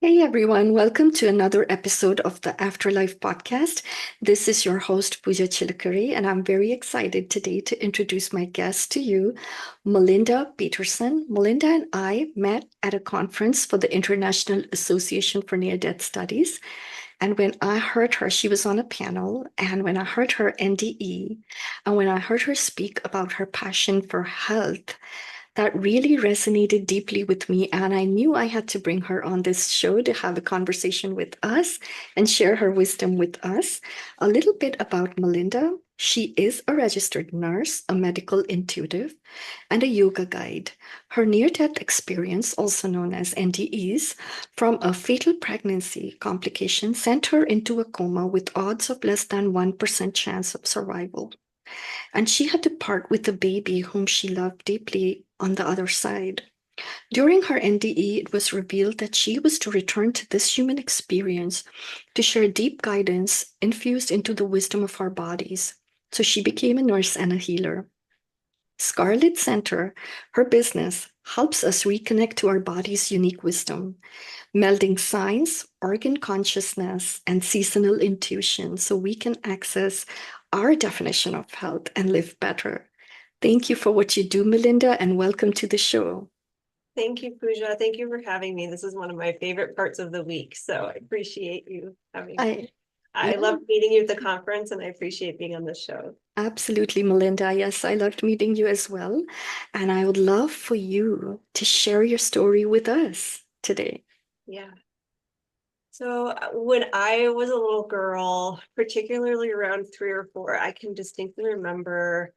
Hey everyone, welcome to another episode of the Afterlife podcast. This is your host, Pooja Chilakuri, and I'm very excited today to introduce my guest to you, Melinda Peterson. Melinda and I met at a conference for the International Association for Near Death Studies. And when I heard her, she was on a panel, and when I heard her NDE, and when I heard her speak about her passion for health, that really resonated deeply with me. And I knew I had to bring her on this show to have a conversation with us and share her wisdom with us. A little bit about Melinda. She is a registered nurse, a medical intuitive, and a yoga guide. Her near death experience, also known as NDEs, from a fatal pregnancy complication sent her into a coma with odds of less than 1% chance of survival. And she had to part with the baby whom she loved deeply on the other side. During her NDE, it was revealed that she was to return to this human experience to share deep guidance infused into the wisdom of our bodies. So she became a nurse and a healer. Scarlit Center, her business, helps us reconnect to our body's unique wisdom, melding science, organ consciousness, and seasonal intuition so we can access our definition of health and live better. Thank you for what you do, Melinda, and welcome to the show. Thank you, Pooja. Thank you for having me. This is one of my favorite parts of the week, so I appreciate you having. I, I yeah, love meeting you at the conference, and I appreciate being on this show. absolutely, Melinda. Yes, I loved meeting you as well. And I would love for you to share your story with us today. Yeah. So when I was a little girl, particularly around 3 or 4, I can distinctly remember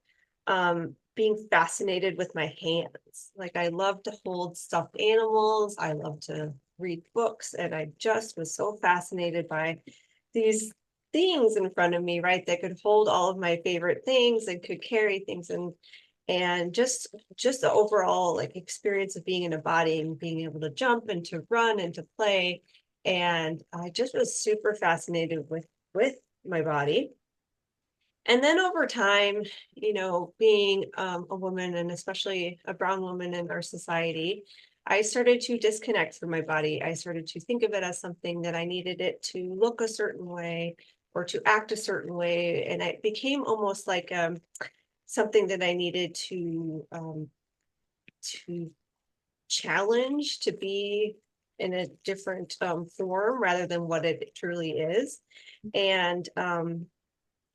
being fascinated with my hands. Like I love to hold stuffed animals. I love to read books, and I just was so fascinated by these things in front of me, right? That could hold all of my favorite things and could carry things and just the overall like experience of being in a body and being able to jump and to run and to play. And I just was super fascinated with my body. And then over time, being a woman and especially a brown woman in our society, I started to disconnect from my body. I started to think of it as something that I needed it to look a certain way or to act a certain way. And it became almost like something that I needed to challenge to be in a different form rather than what it truly is. And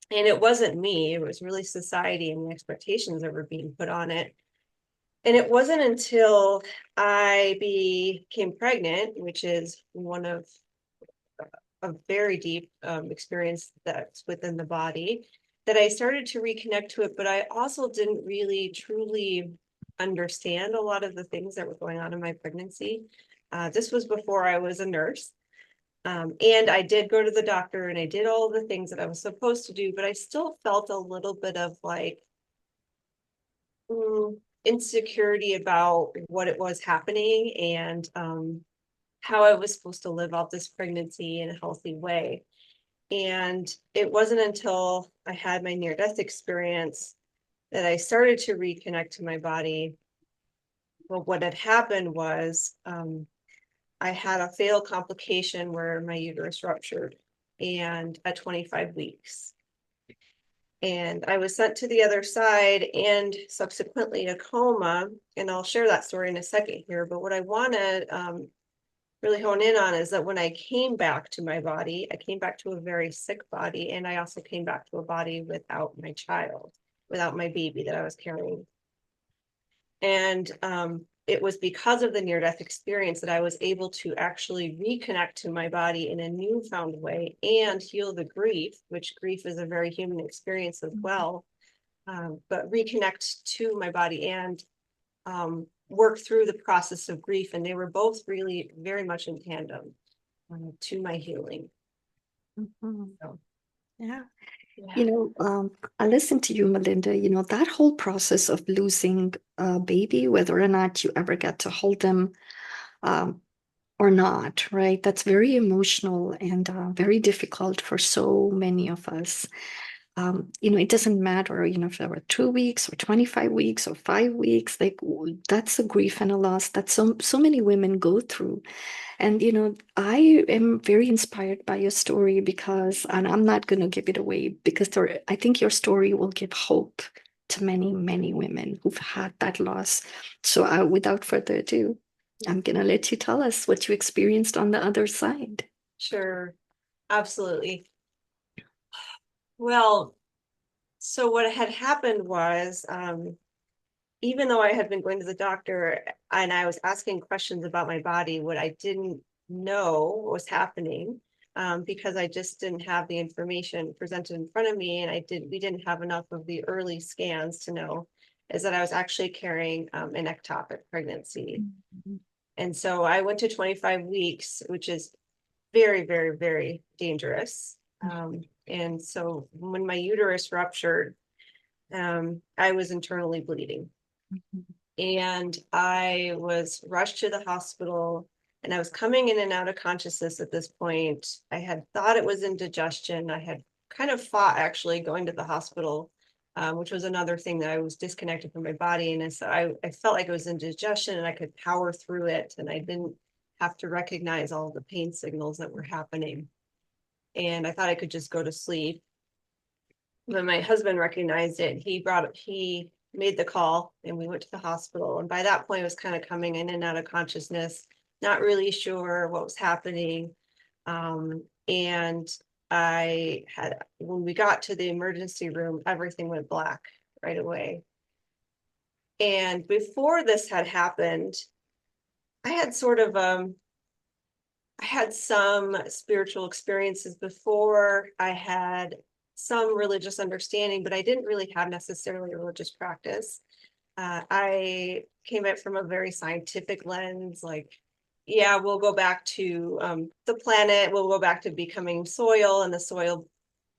and it wasn't me, it was really society and the expectations that were being put on it. And it wasn't until I became pregnant, which is one of a very deep experience that's within the body, that I started to reconnect to it. But I also didn't really truly understand a lot of the things that were going on in my pregnancy. This was before I was a nurse. And I did go to the doctor and I did all the things that I was supposed to do, but I still felt a little bit of like insecurity about what it was happening and how I was supposed to live out this pregnancy in a healthy way. And it wasn't until I had my near death experience that I started to reconnect to my body. But what had happened was I had a fatal complication where my uterus ruptured and at 25 weeks. And I was sent to the other side and subsequently a coma. And I'll share that story in a second here. But what I want to really hone in on is that when I came back to my body, I came back to a very sick body. And I also came back to a body without my child, without my baby that I was carrying. And it was because of the near death experience that I was able to actually reconnect to my body in a newfound way and heal the grief, which grief is a very human experience as well. But reconnect to my body and work through the process of grief. And they were both really very much in tandem to my healing. Mhm. So, Yeah. yeah. You know, I listened to you, Melinda. That whole process of losing a baby, whether or not you ever get to hold them um, or not, right? That's very emotional and very difficult for so many of us. it doesn't matter, if there were 2 weeks or 25 weeks or 5 weeks, like that's a grief and a loss that so many women go through. And, I am very inspired by your story because, and I'm not going to give it away because I think your story will give hope to many, many women who've had that loss. So without further ado, I'm going to let you tell us what you experienced on the other side. Sure, absolutely. Well, so what had happened was, even though I had been going to the doctor and I was asking questions about my body, what I didn't know was happening, because I just didn't have the information presented in front of me, and we didn't have enough of the early scans to know, is that I was actually carrying an ectopic pregnancy. Mhm. And so I went to 25 weeks, which is very, very, very dangerous. And so when my uterus ruptured, I was internally bleeding. And I was rushed to the hospital, and I was coming in and out of consciousness at this point. I had thought it was indigestion. I had kind of fought actually going to the hospital, which was another thing that I was disconnected from my body. And so I felt like it was indigestion and I could power through it. And I didn't have to recognize all the pain signals that were happening. And I thought I could just go to sleep. When my husband recognized it, he made the call and we went to the hospital. And by that point, I was kind of coming in and out of consciousness, not really sure what was happening. And when we got to the emergency room, everything went black right away. And before this had happened, I had sort of, I had some spiritual experiences before. I had some religious understanding, but I didn't really have necessarily a religious practice. I came at it from a very scientific lens, like, yeah, we'll go back to the planet, we'll go back to becoming soil, and the soil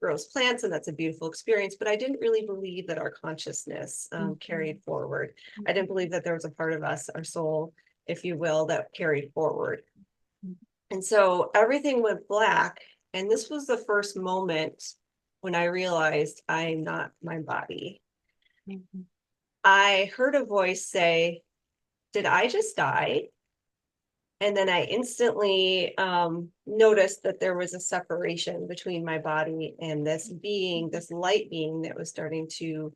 grows plants, and that's a beautiful experience. But I didn't really believe that our consciousness carried forward. I didn't believe that there was a part of us, our soul, if you will, that carried forward. And so everything went black. And this was the first moment when I realized I'm not my body. Mhm. I heard a voice say, "Did I just die?" And then I instantly noticed that there was a separation between my body and this being, this light being that was starting to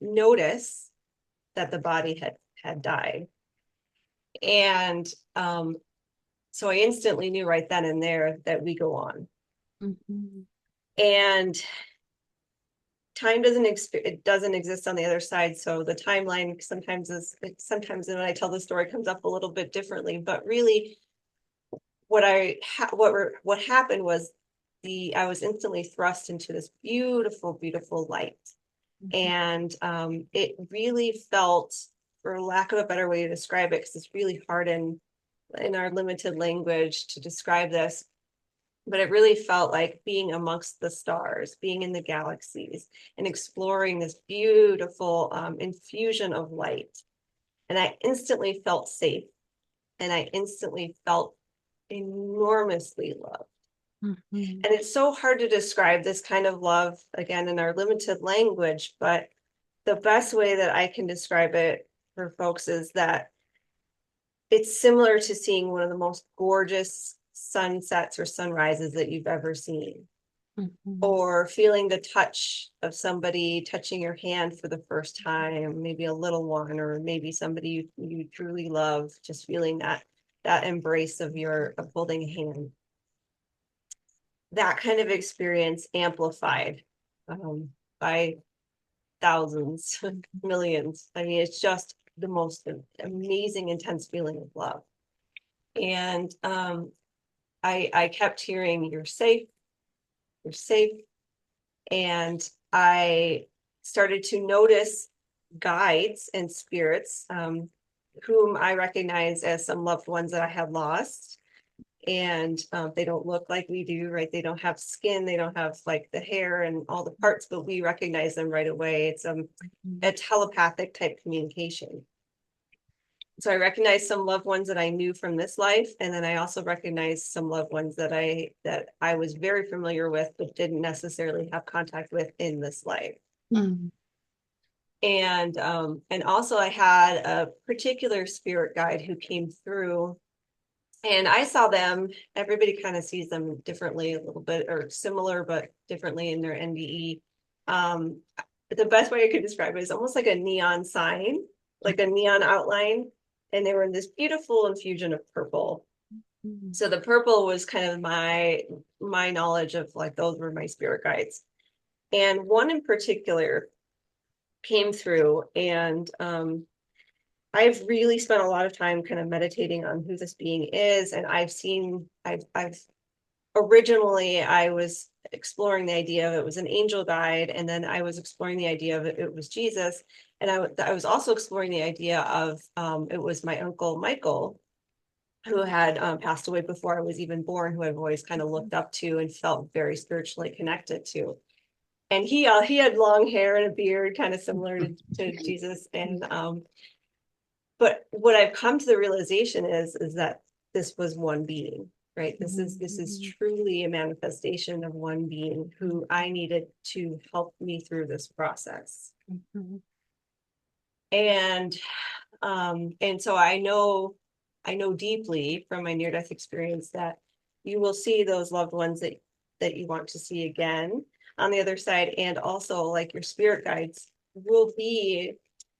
notice that the body had died. And so I instantly knew right then and there that we go on. Mhm. And time it doesn't exist on the other side. So the timeline sometimes when I tell the story comes up a little bit differently, but really what happened was I was instantly thrust into this beautiful, beautiful light. And it really felt, for lack of a better way to describe it, because it's really hard in our limited language to describe this, but it really felt like being amongst the stars, being in the galaxies and exploring this beautiful infusion of light. And I instantly felt safe, and I instantly felt enormously loved. Mhm. And it's so hard to describe this kind of love, again, in our limited language, but the best way that I can describe it for folks is that it's similar to seeing one of the most gorgeous sunsets or sunrises that you've ever seen, Mhm. or feeling the touch of somebody touching your hand for the first time, maybe a little one, or maybe somebody you truly love, just feeling that embrace of holding a hand. That kind of experience amplified by thousands, millions. I mean, it's just the most amazing, intense feeling of love. And I kept hearing, "You're safe, you're safe." And I started to notice guides and spirits, whom I recognize as some loved ones that I had lost. And they don't look like we do, right? They don't have skin, they don't have like the hair and all the parts, but we recognize them right away. It's a telepathic type communication. So I recognized some loved ones that I knew from this life, and then I also recognized some loved ones that I was very familiar with, but didn't necessarily have contact with in this life. Mm. And also I had a particular spirit guide who came through, and I saw them. Everybody kind of sees them differently, a little bit, or similar, but differently in their NDE. The best way I could describe it is almost like a neon sign, like a neon outline. And they were in this beautiful infusion of purple. Mm. So the purple was kind of my knowledge of, like, those were my spirit guides. And one in particular came through, and I've really spent a lot of time kind of meditating on who this being is. And I've originally I was exploring the idea of it was an angel guide, and then I was exploring the idea of it was Jesus. And I was also exploring the idea of it was my uncle Michael, who had passed away before I was even born, who I've always kind of looked up to and felt very spiritually connected to. And he had long hair and a beard, kind of similar to Jesus. And but what I've come to the realization is that this was one being, right? This is truly a manifestation of one being who I needed to help me through this process. Mhm. And so I know deeply from my near-death experience that you will see those loved ones that you want to see again on the other side. And also, like, your spirit guides will be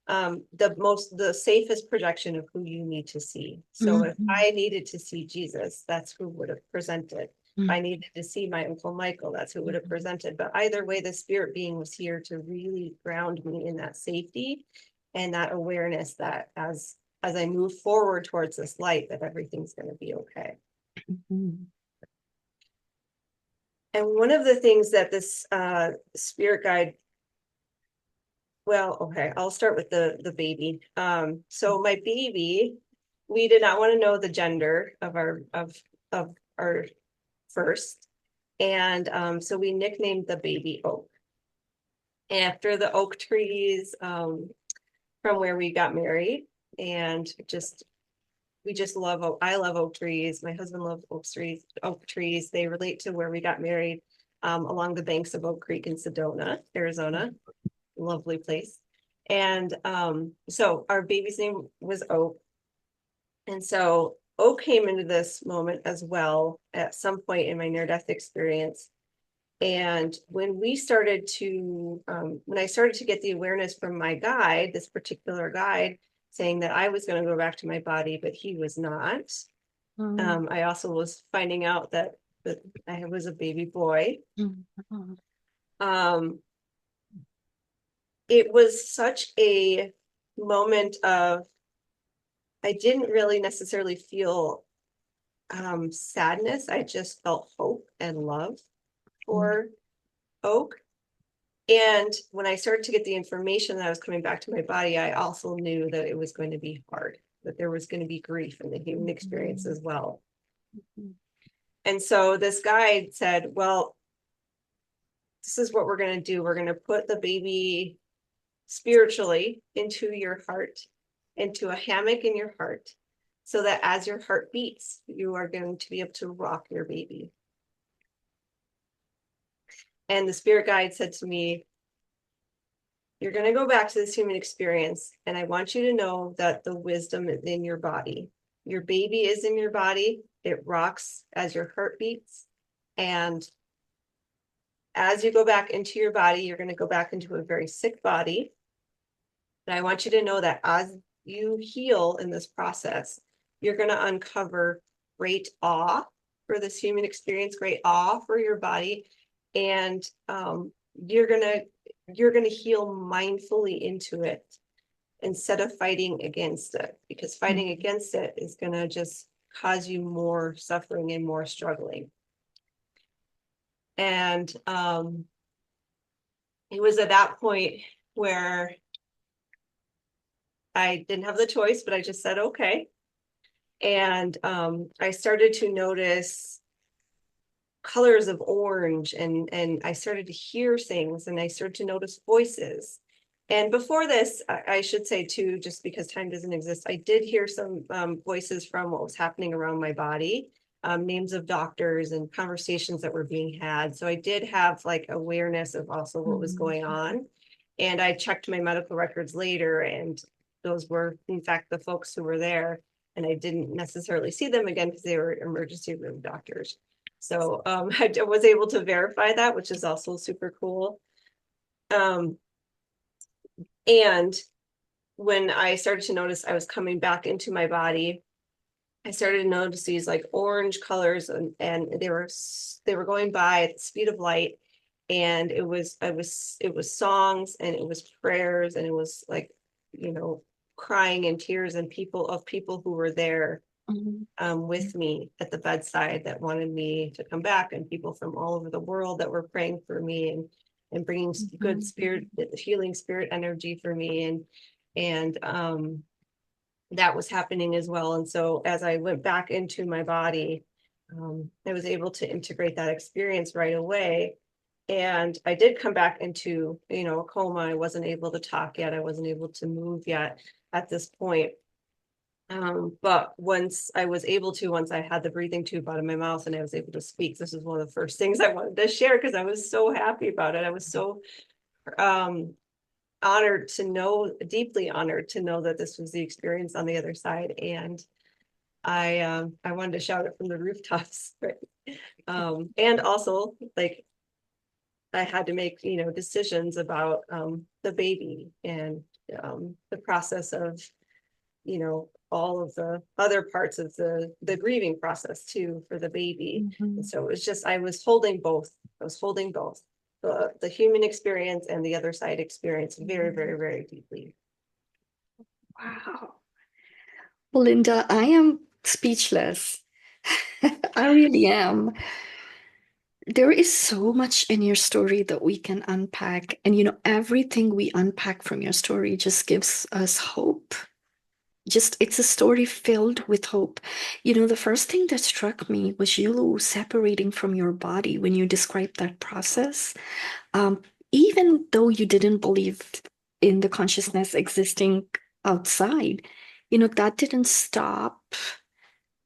the safest projection of who you need to see. So if Mhm. I needed to see Jesus, that's who would have presented. If I needed to see my uncle Michael, that's who would have presented. But either way, the spirit being was here to really ground me in that safety and that awareness that as I move forward towards this light, that everything's going to be okay. Mhm. And one of the things that this spirit guide, well, okay, I'll start with the baby. So my baby, we did not want to know the gender of our first, and so we nicknamed the baby Oak after the oak trees from where we got married. And we just love I love oak trees. My husband loves oak trees. They relate to where we got married, along the banks of Oak Creek in Sedona, Arizona. Lovely place. And so our baby's name was Oak. And so Oak came into this moment as well at some point in my near-death experience. And when I started to get the awareness from my guide, this particular guide, saying that I was going to go back to my body, but he was not. I also was finding out that I was a baby boy. Mhm. Um, it was such a moment of, I didn't really necessarily feel sadness. I just felt hope and love for Oak. And when I started to get the information that I was coming back to my body, I also knew that it was going to be hard, that there was going to be grief in the human experience as well. And so this guide said, well, this is what we're going to do. We're going to put the baby spiritually into your heart, into a hammock in your heart, so that as your heart beats, you are going to be able to rock your baby. And the spirit guide said to me, you're going to go back to this human experience, and I want you to know that the wisdom is in your body. Your baby is in your body. It rocks as your heart beats. And as you go back into your body, you're going to go back into a very sick body. And I want you to know that as you heal in this process, you're going to uncover great awe for this human experience, great awe for your body. And you're going to heal mindfully into it instead of fighting against it, because fighting against it is going to just cause you more suffering and more struggling. And it was at that point where I didn't have the choice, but I just said, okay. And I started to notice colors of orange, and I started to hear things, and I started to notice voices. And before this, I should say too, just because time doesn't exist, I did hear some voices from what was happening around my body, names of doctors and conversations that were being had. So I did have like awareness of also what was going on. And I checked my medical records later, and those were, in fact, the folks who were there. And I didn't necessarily see them again because they were emergency room doctors. So I was able to verify that, which is also super cool. Um, and when I started to notice I was coming back into my body, I started to notice these like orange colors, and they were going by at the speed of light. And it was songs, and it was prayers, and it was like, you know, crying and tears, and people who were there with me at the bedside that wanted me to come back, and people from all over the world that were praying for me, and bringing good spirit, healing spirit energy for me. And that was happening as well. And so as I went back into my body, I was able to integrate that experience right away. And I did come back into, you know, a coma. I wasn't able to talk yet. I wasn't able to move yet at this point. But once I had the breathing tube out of my mouth and I was able to speak, this is one of the first things I wanted to share because I was so happy about it. I was so honored to know, deeply honored to know that this was the experience on the other side. And I wanted to shout it from the rooftops. Right? And also like I had to make, you know, decisions about the baby, and the process of, you know, all of the other parts of the grieving process too for the baby. And so it was just, I was holding both. I was holding both the human experience and the other side experience very, very, very deeply. Wow. Melinda, I am speechless. I really am. There is so much in your story that we can unpack. And, everything we unpack from your story just gives us hope. Just, it's a story filled with hope. The first thing that struck me was you separating from your body when you described that process. Um, Even though you didn't believe in the consciousness existing outside, that didn't stop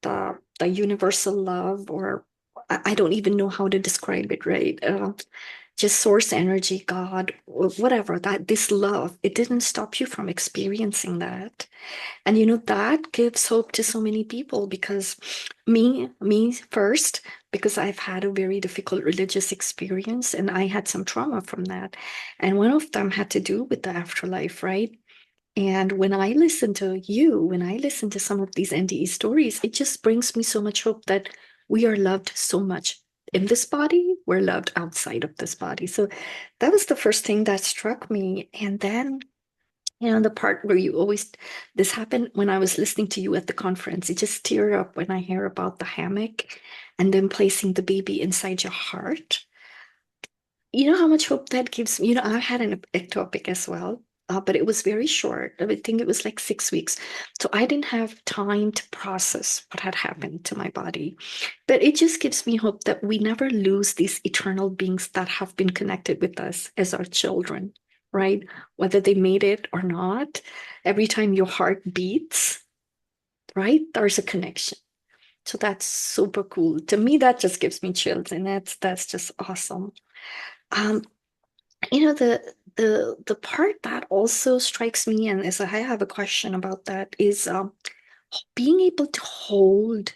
the universal love, or I don't even know how to describe it, right? Just source energy, God, whatever, that this love, it didn't stop you from experiencing that. And that gives hope to so many people, because me first, because I've had a very difficult religious experience and I had some trauma from that. And one of them had to do with the afterlife, right? And when I listen to you, when I listen to some of these NDE stories, it just brings me so much hope that we are loved so much in this body, we're loved outside of this body. So that was the first thing that struck me. And then, the part where you always, this happened when I was listening to you at the conference. It just tear up when I hear about the hammock and then placing the baby inside your heart. You know how much hope that gives me? I had an ectopic as well, but it was very short. I would think it was like 6 weeks. So I didn't have time to process what had happened to my body. But it just gives me hope that we never lose these eternal beings that have been connected with us as our children, right? Whether they made it or not, every time your heart beats, right, there's a connection. So that's super cool. To me, that just gives me chills, and that's just awesome. Um, the part that also strikes me, and is I have a question about that, is being able to hold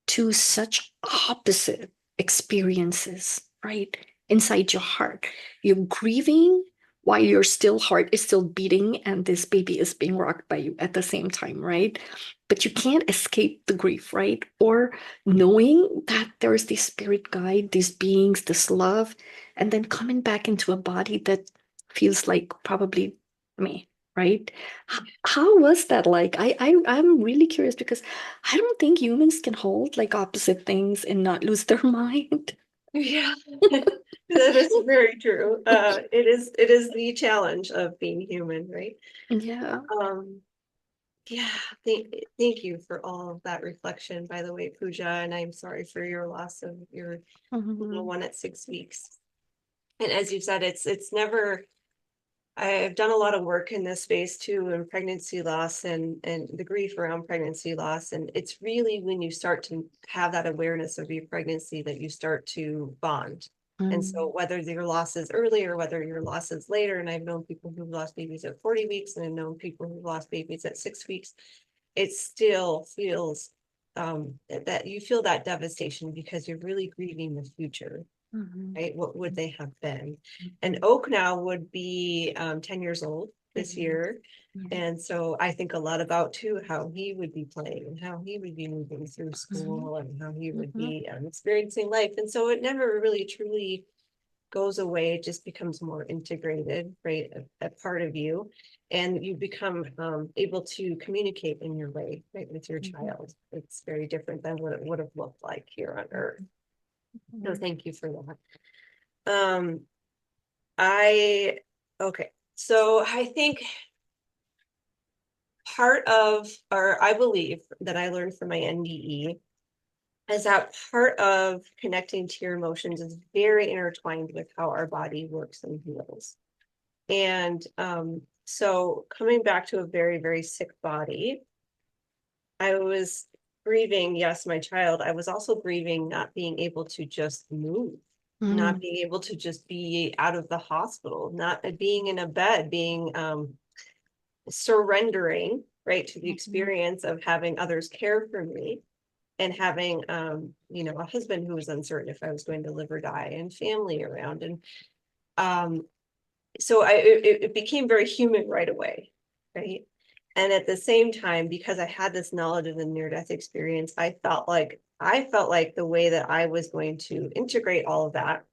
to such opposite experiences, right? Inside your heart. You're grieving while your still heart is still beating and this baby is being rocked by you at the same time, right? But you can't escape the grief, right? Or knowing that there's this spirit guide, these beings, this love, and then coming back into a body that feels like probably me, right? How was that like? I'm really curious, because I don't think humans can hold like opposite things and not lose their mind. Yeah, that is very true. It is the challenge of being human, right? Yeah. Um, yeah, thank you for all of that reflection, by the way, Pooja, and I'm sorry for your loss of your little Mhm. one at 6 weeks. And as you said, it's never I've done a lot of work in this space too, in pregnancy loss and the grief around pregnancy loss. And it's really when you start to have that awareness of your pregnancy that you start to bond. And so whether your loss is early or whether your loss is later, and I've known people who've lost babies at 40 weeks, and I've known people who've lost babies at 6 weeks, it still feels that you feel that devastation because you're really grieving the future. Right? What would they have been? And Oak now would be 10 years old this year. And so I think a lot about too how he would be playing and how he would be moving through school and how he would be experiencing life. And so it never really truly goes away. It just becomes more integrated, right? A part of you. And you become able to communicate in your way, right, with your child. It's very different than what it would have looked like here on Earth. So thank you for that. Okay. So I think part of, or I believe that I learned from my NDE is that part of connecting to your emotions is very intertwined with how our body works and heals. And so coming back to a very, very sick body, I was grieving, yes, my child. I was also grieving not being able to just move, not being able to just be out of the hospital, not being in a bed, being surrendering, right, to the experience of having others care for me and having, a husband who was uncertain if I was going to live or die and family around. And so it became very human right away, right? And at the same time, because I had this knowledge of the near-death experience, I felt like the way that I was going to integrate all of that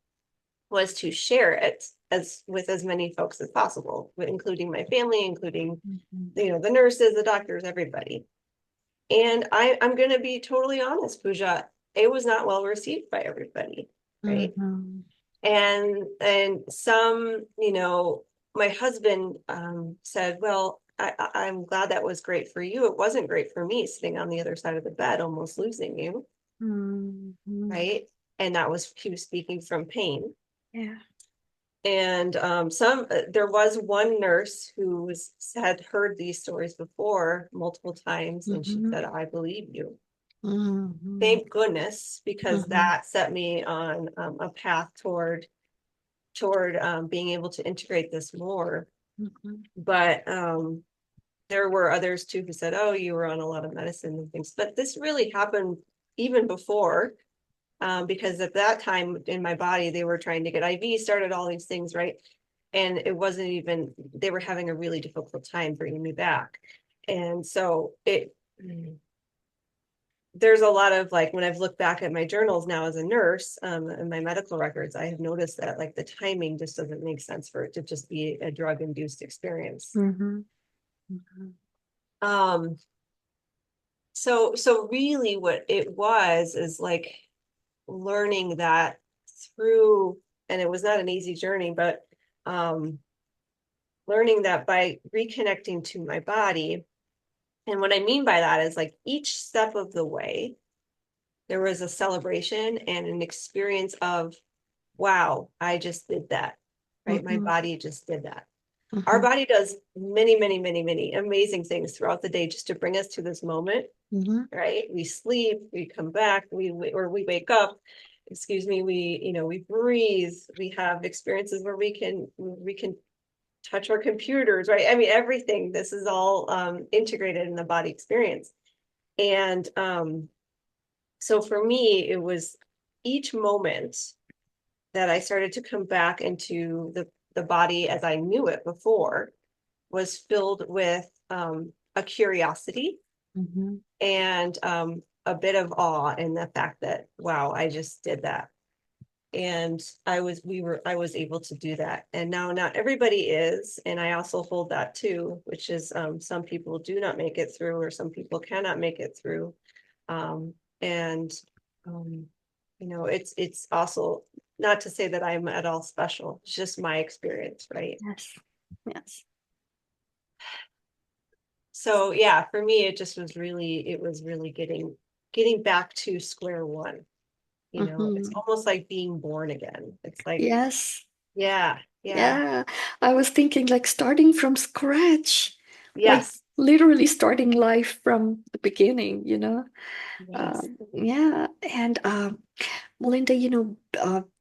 was to share it with as many folks as possible, including my family, including the nurses, the doctors, everybody. And I'm going to be totally honest, Pooja, it was not well received by everybody, right? And some, my husband said, well, I'm glad that was great for you. It wasn't great for me sitting on the other side of the bed, almost losing you, right? And he was speaking from pain. Yeah. And there was one nurse who had heard these stories before multiple times, and she said, I believe you. Thank goodness, because that set me on a path toward being able to integrate this more. But there were others too who said, oh, you were on a lot of medicine and things. But this really happened even before, because at that time in my body, they were trying to get IV started, all these things, right? And it wasn't even, they were having a really difficult time bringing me back. And so there's a lot of like, when I've looked back at my journals now as a nurse, and my medical records, I have noticed that like the timing just doesn't make sense for it to just be a drug induced experience. So really what it was is like learning that through, and it was not an easy journey, but learning that by reconnecting to my body. And what I mean by that is like each step of the way, there was a celebration and an experience of, wow, I just did that, right? My body just did that. Our body does many, many, many, many amazing things throughout the day just to bring us to this moment, right? We sleep, we come back, we wake up, excuse me, we breathe, we have experiences where we can touch our computers, right? I mean, everything, this is all integrated in the body experience. And so for me, it was each moment that I started to come back into the body as I knew it before was filled with a curiosity and a bit of awe in the fact that, wow, I just did that. And I was able to do that. And now not everybody is, and I also hold that too, which is some people do not make it through, or some people cannot make it through. And it's also not to say that I'm at all special. It's just my experience, right? Yes. So yeah, for me, it was really getting back to square one. It's almost like being born again. It's like, Yes. Yeah, yeah, Yeah, I was thinking like starting from scratch, like yes, literally starting life from the beginning, you know? yes, Yeah, and Melinda,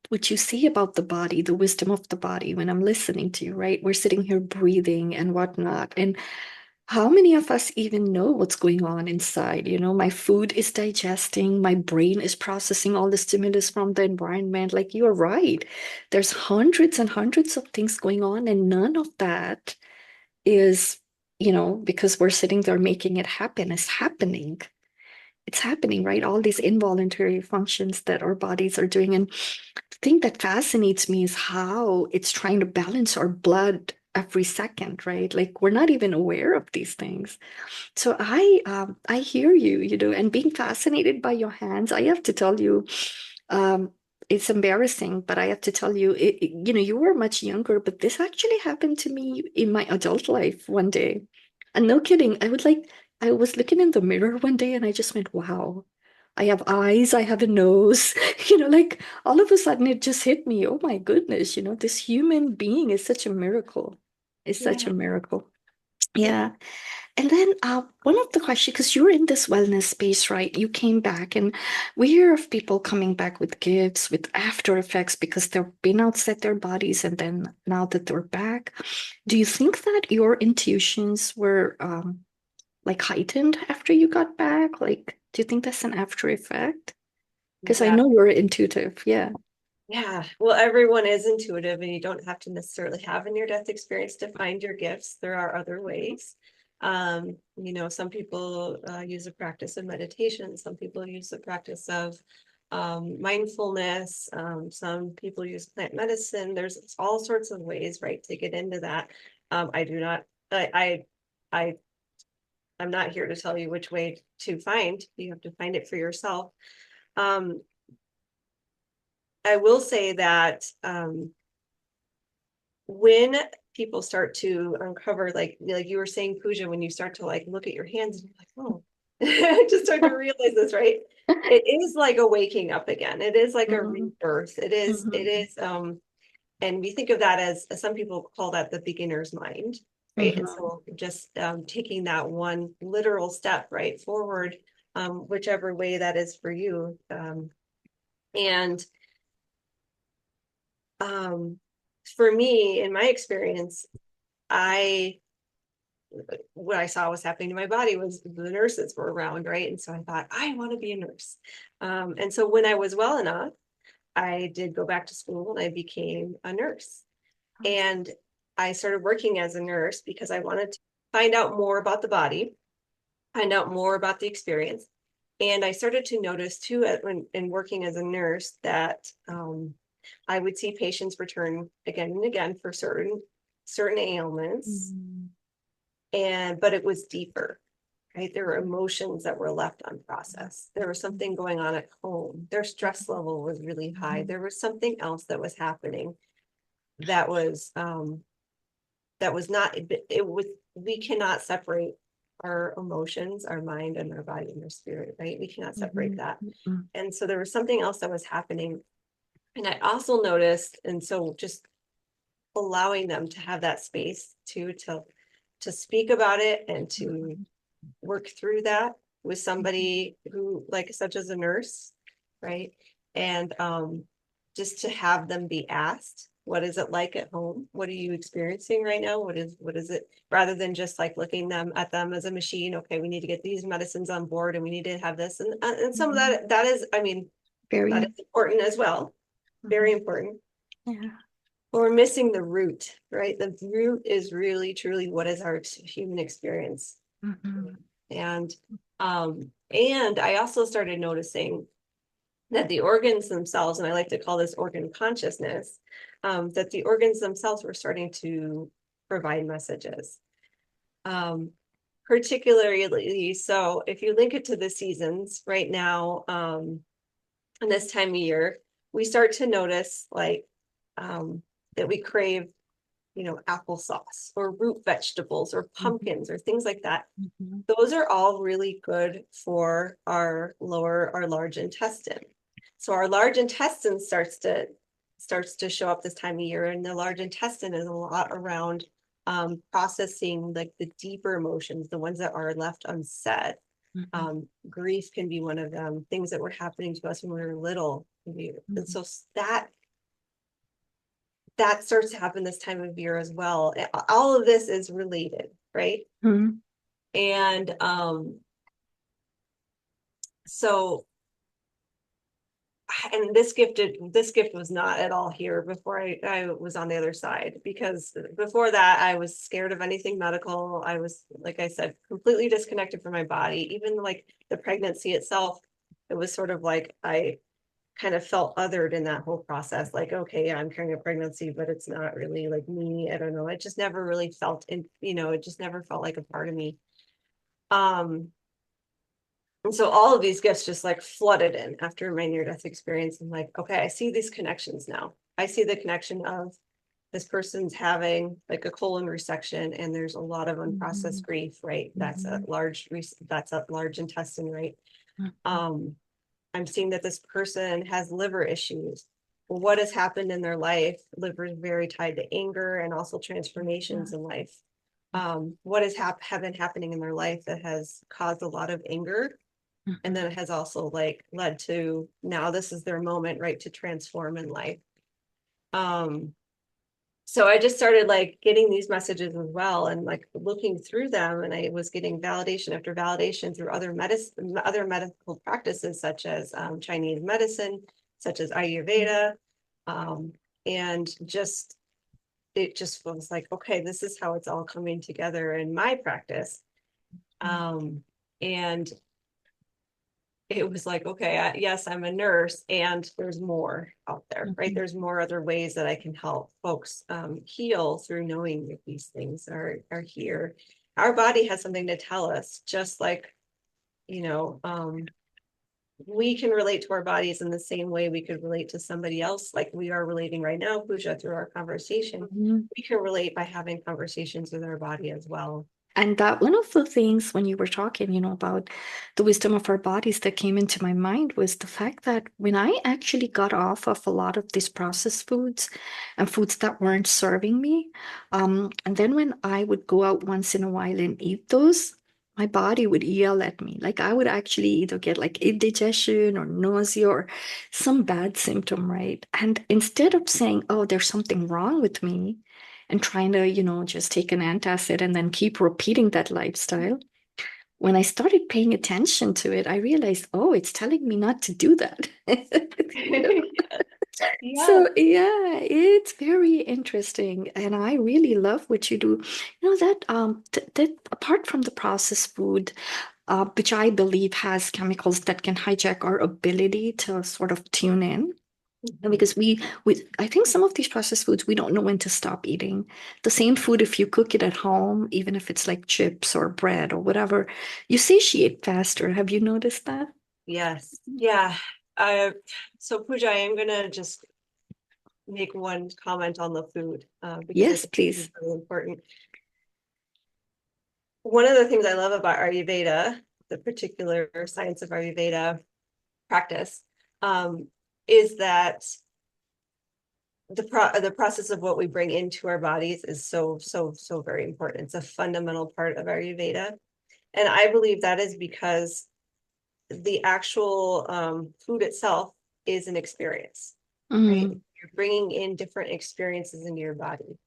what you see about the body, the wisdom of the body when I'm listening to you, right? We're sitting here breathing and whatnot. And how many of us even know what's going on inside? My food is digesting, my brain is processing all the stimulus from the environment. Like you're right. There's hundreds and hundreds of things going on, and none of that is, because we're sitting there making it happen, is happening. It's happening, right? All these involuntary functions that our bodies are doing. And the thing that fascinates me is how it's trying to balance our blood every second, right? Like we're not even aware of these things. So I hear you, and being fascinated by your hands, I have to tell you, um, it's embarrassing, but I have to tell you, you were much younger, but this actually happened to me in my adult life one day. And no kidding, I was looking in the mirror one day and I just went, wow, I have eyes, I have a nose, like all of a sudden it just hit me. Oh my goodness, this human being is such a miracle. It's such yeah, a miracle. Yeah. And then one of the questions, because you're in this wellness space, right? You came back, and we hear of people coming back with gifts, with after effects because they've been outside their bodies, and then now that they're back, do you think that your intuitions were like heightened after you got back? Like, do you think that's an after effect? Because I yeah. know you're intuitive. Yeah. Yeah, well, everyone is intuitive, and you don't have to necessarily have a near-death experience to find your gifts. There are other ways. Some people use a practice of meditation. Some people use the practice of mindfulness. Some people use plant medicine. There's all sorts of ways, right, to get into that. I do not. I I'm not here to tell you which way to find. You have to find it for yourself. Um, I will say that when people start to uncover, like you were saying, Pooja, when you start to like look at your hands and you're like, oh, I just started to realize this, right? It is like a waking up again. It is like a Mhm, rebirth. It mhm, is, and we think of that as some people call that the beginner's mind, right? And mhm, so just taking that one literal step right forward, whichever way that is for you. And um, for me, in my experience, I what I saw was happening to my body was the nurses were around, right? And so I thought, I want to be a nurse. And so when I was well enough, I did go back to school and I became a nurse. And I started working as a nurse because I wanted to find out more about the body, find out more about the experience. And I started to notice too, when in working as a nurse, that I would see patients return again and again for certain ailments, mhm, but it was deeper, right? There were emotions that were left unprocessed. There was something going on at home. Their stress level was really high. mhm, There was something else that was happening that was not it was we cannot separate our emotions, our mind, and our body and our spirit, right? We cannot separate mhm, that. mhm, And so there was something else that was happening. And I also noticed, and so just allowing them to have that space to speak about it and to mhm, work through that with somebody who, like, such as a nurse, right? And just to have them be asked, what is it like at home? What are you experiencing right now? What is it? Rather than just like looking at them as a machine. Okay, we need to get these medicines on board, and we need to have this, and some of mhm. that is, I mean, that Very. is important as well, very Mhm. important. Yeah. But we're missing the root, right? The root is really truly what is our human experience. Mhm. And I also started noticing that the organs themselves, and I like to call this organ consciousness, that the organs themselves were starting to provide messages. Um, Particularly, so if you link it to the seasons right now, in this time of year, we start to notice like that we crave, applesauce or root vegetables or Mhm. pumpkins or things like that. Mhm. Those are all really good for our large intestine. So our large intestine starts to show up this time of year, and the large intestine is a lot around processing like the deeper emotions, the ones that are left unsaid. Grief can be one of them, things that were happening to us when we were little. And so that starts to happen this time of year as well. All of this is related, right? Mm-hmm. And so, and this gift was not at all here before I was on the other side, because before that I was scared of anything medical. I was, like I said, completely disconnected from my body. Even like the pregnancy itself, it was sort of like I kind of felt othered in that whole process. Like, okay, I'm carrying a pregnancy, but it's not really like me. I don't know. It just never really felt in, it just never felt like a part of me. And so all of these gifts just like flooded in after my near-death experience. I'm like, okay, I see these connections now. I see the connection of this person's having like a colon resection, and there's a lot of unprocessed grief, right? That's a large intestine, right? I'm seeing that this person has liver issues. What has happened in their life? Liver is very tied to anger and also transformations in life. What has been happening in their life that has caused a lot of anger, and then it has also like led to now this is their moment, right, to transform in life. So I just started like getting these messages as well, and like looking through them, and I was getting validation after validation through other medical practices, such as Chinese medicine, such as Ayurveda, and just it just was like, okay, this is how it's all coming together in my practice. And it was like, okay, yes, I'm a nurse, and there's more out there, right? There's more other ways that I can help folks heal through knowing that these things are here. Our body has something to tell us, just like, we can relate to our bodies in the same way we could relate to somebody else, like we are relating right now, Pooja, through our conversation. We can relate by having conversations with our body as well. And that one of the things when you were talking, about the wisdom of our bodies that came into my mind was the fact that when I actually got off of a lot of these processed foods and foods that weren't serving me, and then when I would go out once in a while and eat those, my body would yell at me. Like I would actually either get like indigestion or nausea or some bad symptom, right? And instead of saying, oh, there's something wrong with me, and trying to, just take an antacid and then keep repeating that lifestyle. When I started paying attention to it, I realized, oh, it's telling me not to do that. Yeah. So yeah, it's very interesting, and I really love what you do. That apart from the processed food, which I believe has chemicals that can hijack our ability to sort of tune in. Because we I think some of these processed foods we don't know when to stop eating. The same food, if you cook it at home, even if it's like chips or bread or whatever, you satiate faster. Have you noticed that? Yes. Yeah. So Pooja, I am gonna just make one comment on the food, because I Yes, think this is please. really important. One of the things I love about Ayurveda, the particular science of Ayurveda practice, is that the process of what we bring into our bodies is so very important. It's a fundamental part of Ayurveda, and I believe that is because the actual food itself is an experience, right? Mm, You're bringing in different experiences into your body.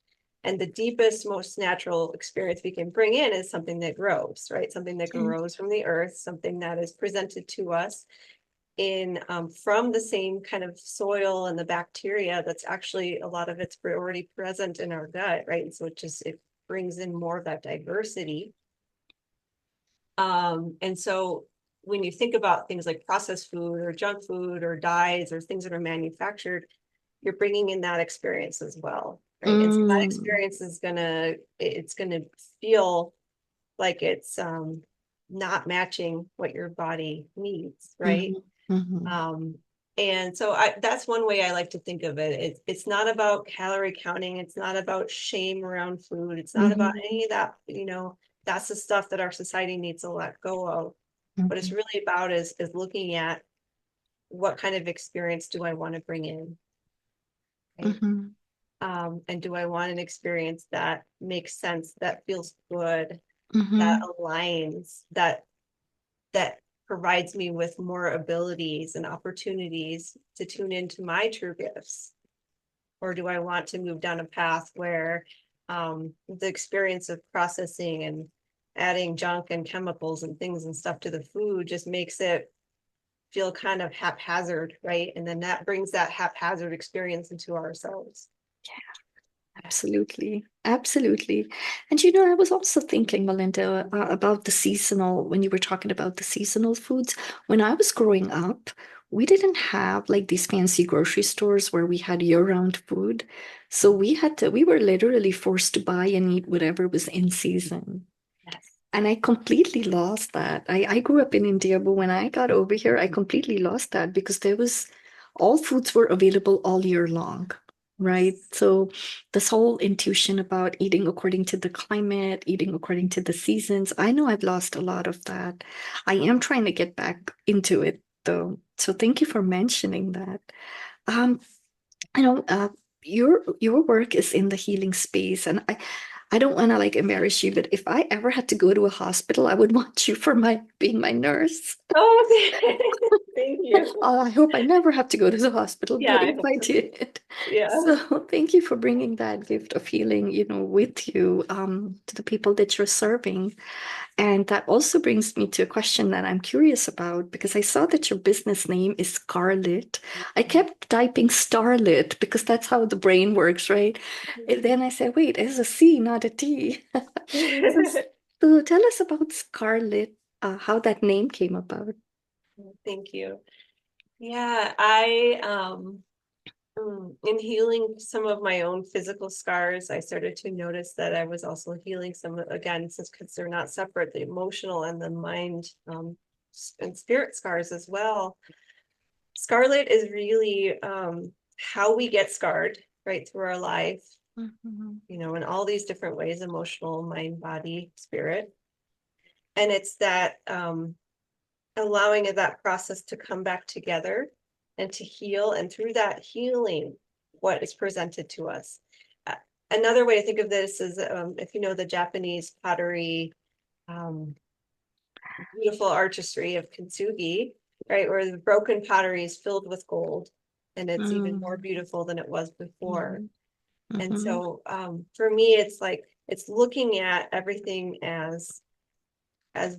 And the deepest, most natural experience we can bring in is something that grows, right? Something that okay. grows from the earth, something that is presented to us in from the same kind of soil and the bacteria that's actually a lot of it's already present in our gut, right? And so it brings in more of that diversity. And so when you think about things like processed food or junk food or dyes or things that are manufactured, you're bringing in that experience as well, right? And so that Mm, experience it's gonna feel like it's not matching what your body needs, right? mhm, mhm, Um, and so that's one way I like to think of it. It's not about calorie counting. It's not about shame around food. It's not about mhm, any of that, that's the stuff that our society needs to let go of. What it's mhm. really about is looking at what kind of experience do I want to bring in? right? Mm-hmm. And do I want an experience that makes sense, that feels good, that Mm-hmm. aligns, that provides me with more abilities and opportunities to tune into my true gifts? Or do I want to move down a path where the experience of processing and adding junk and chemicals and things and stuff to the food just makes it feel kind of haphazard, right? And then that brings that haphazard experience into ourselves. Absolutely. Absolutely. And you know, I was also thinking, Melinda, about the seasonal, when you were talking about the seasonal foods. When I was growing up, we didn't have like these fancy grocery stores where we had year-round food. So we were literally forced to buy and eat whatever was in season. Yes. And I completely lost that. I grew up in India, but when I got over here, I completely lost that because all foods were available all year long, right? Yes. So this whole intuition about eating according to the climate, eating according to the seasons, I know I've lost a lot of that. I am trying to get back into it though. So thank you for mentioning that. Um, you know, your work is in the healing space, and I don't want to like embarrass you, but if I ever had to go to a hospital, I would want you for my being my nurse. Oh, thank you. I hope I never have to go to the hospital, Yeah, but I if hope I so. did, Yeah. so thank you for bringing that gift of healing, with you to the people that you're serving. And that also brings me to a question that I'm curious about because I saw that your business name is Scarlit. I kept typing Starlit because that's how the brain works, right? And then I said, wait, it's a C, not a T. So, so tell us about Scarlit, how that name came about. Thank you. Yeah, I in healing some of my own physical scars, I started to notice that I was also healing some, again, since because they're not separate, the emotional and the mind and spirit scars as well. Scarlet is really how we get scarred right through our life, Mhm. in all these different ways, emotional, mind, body, spirit. And it's that allowing that process to come back together and to heal. And through that healing, what is presented to us. Uh, Another way to think of this is if you know the Japanese pottery, um, beautiful artistry of kintsugi, right, where the broken pottery is filled with gold and it's even more Mm, beautiful than it was before. mhm, And mhm, so for me, it's like it's looking at everything as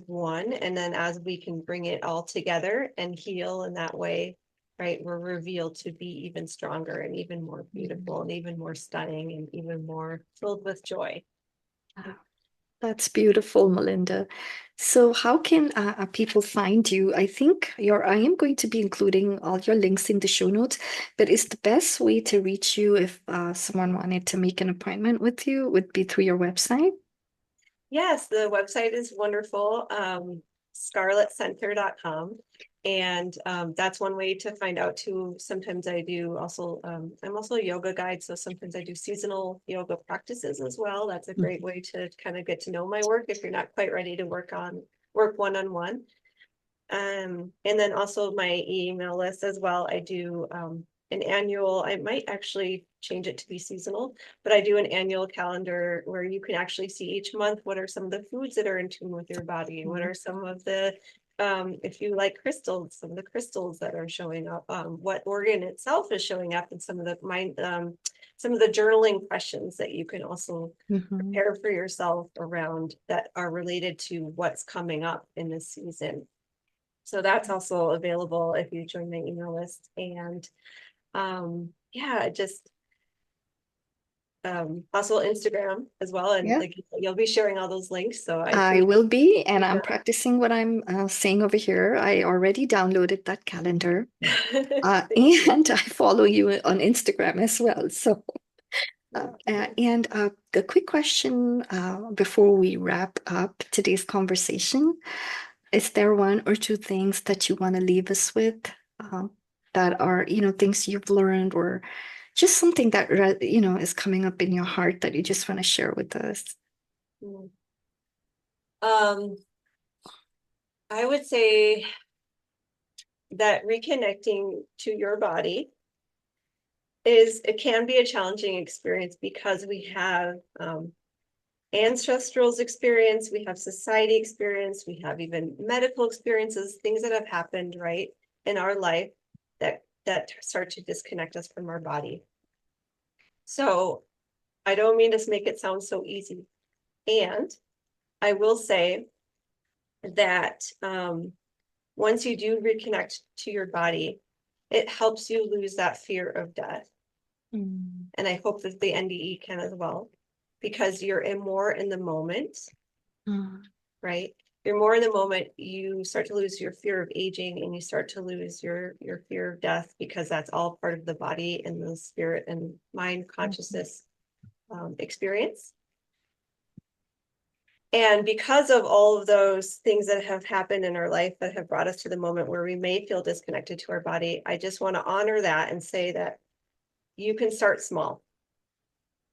one, and then as we can bring it all together and heal in that way, right, we're revealed to be even stronger and even more beautiful mhm. and even more stunning and even more filled with joy. Wow, that's beautiful, Melinda. So, how can people find you? I am going to be including all your links in the show notes, but is the best way to reach you if someone wanted to make an appointment with you would be through your website? Yes, the website is wonderful, scarlitcenter.com. And that's one way to find out too. Sometimes I do also, I'm also a yoga guide. So sometimes I do seasonal yoga practices as well. That's a great way to kind of get to know my work if you're not quite ready to work one-on-one. And then also my email list as well. I do an annual, I might actually change it to be seasonal, but I do an annual calendar where you can actually see each month what are some of the foods that are in tune with your body, what Mhm. are some of the if you like crystals, some of the crystals that are showing up, what organ itself is showing up, and some of the mind some of the journaling questions that you can also Mhm. prepare for yourself around that are related to what's coming up in this season. So that's also available if you join my email list. And yeah, just also Instagram as well. And Yeah, like you'll be sharing all those links. So I I appreciate will be, and I'm that. practicing what I'm saying over here. I already downloaded that calendar, Thank you. and I follow you on Instagram as well. So. Thank you. And a quick question before we wrap up today's conversation. Is there one or two things that you want to leave us with that are, things you've learned or just something that, is coming up in your heart that you just want to share with us? Mm. Um, I would say that reconnecting to your body it can be a challenging experience because we have ancestrals experience, we have society experience, we have even medical experiences, things that have happened, right, in our life that start to disconnect us from our body. So I don't mean to make it sound so easy. And I will say that once you do reconnect to your body, it helps you lose that fear of death. Mm. And I hope that the NDE can as well, because you're more in the moment, Mm. right? You're more in the moment, you start to lose your fear of aging and you start to lose your fear of death, because that's all part of the body and the spirit and mind consciousness experience. And because of all of those things that have happened in our life that have brought us to the moment where we may feel disconnected to our body, I just want to honor that and say that you can start small,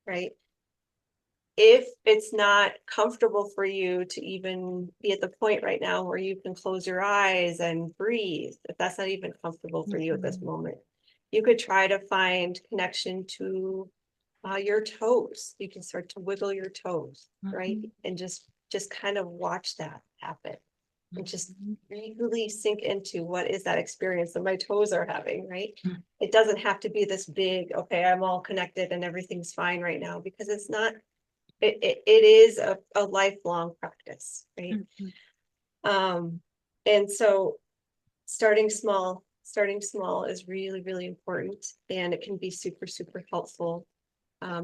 right? If it's not comfortable for you to even be at the point right now where you can close your eyes and breathe, if that's not even comfortable for you at this moment, you could try to find connection to your toes. You can start to wiggle your toes, right? And just kind of watch that happen and just really sink into what is that experience that my toes are having, right? It doesn't have to be this big, okay, I'm all connected and everything's fine right now, because it's not. It is a lifelong practice, right? And so starting small is really, really important, and it can be super, super helpful.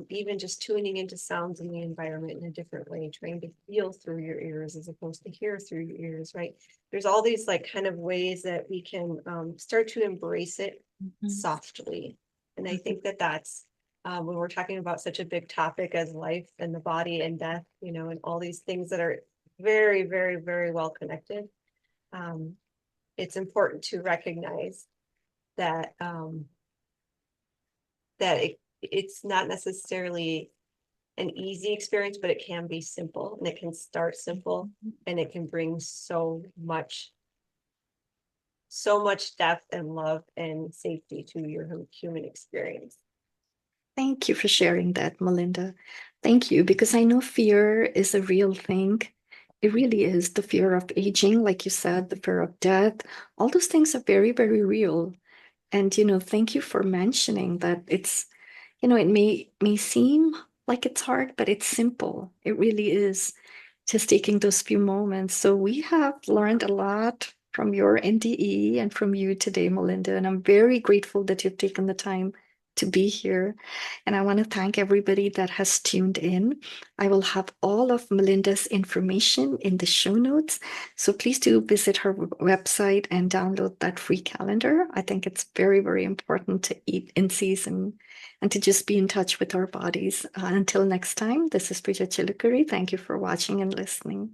Even just tuning into sounds in the environment in a different way, trying to feel through your ears as opposed to hear through your ears, right? There's all these like kind of ways that we can start to embrace it softly. And I think that that's when we're talking about such a big topic as life and the body and death, you know, and all these things that are very, very, very well connected. It's important to recognize that it's not necessarily an easy experience, but it can be simple, and it can start simple, and it can bring so much depth and love and safety to your human experience. Thank you for sharing that, Melinda. Thank you, because I know fear is a real thing. It really is. The fear of aging, like you said, the fear of death, all those things are very, very real. And, thank you for mentioning that it may seem like it's hard, but it's simple. It really is, just taking those few moments. So we have learned a lot from your NDE and from you today, Melinda, and I'm very grateful that you've taken the time to be here. And I want to thank everybody that has tuned in. I will have all of Melinda's information in the show notes. So please do visit her website and download that free calendar. I think it's very, very important to eat in season and to just be in touch with our bodies. Until next time, this is Pooja Chilukuri. Thank you for watching and listening.